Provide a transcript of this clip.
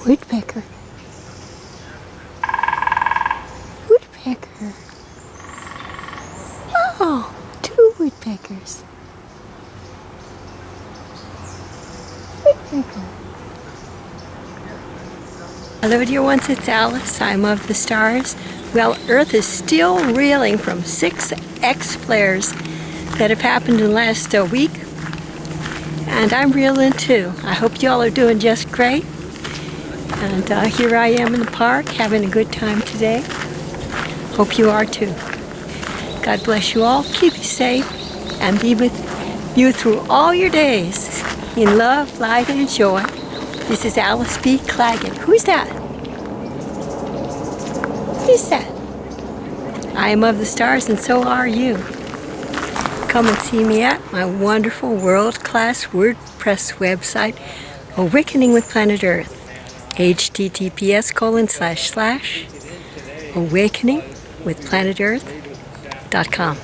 Woodpecker. Woodpecker. Oh, 2 woodpeckers. Woodpecker. Hello dear ones, it's Alice. I'm of the stars. Well, Earth is still reeling from 6 X flares that have happened in the last week. And I'm reeling too. I hope y'all are doing just great. And here I am in the park having a good time today. Hope you are too. God bless you all, keep you safe, and be with you through all your days in love, light, and joy. This is Alice B. Clagett. Who's that? Who is that? I am of the stars, and so are you. Come and see me at my wonderful world-class WordPress website, Awakening with Planet Earth. https://awakeningwithplanetearth.com.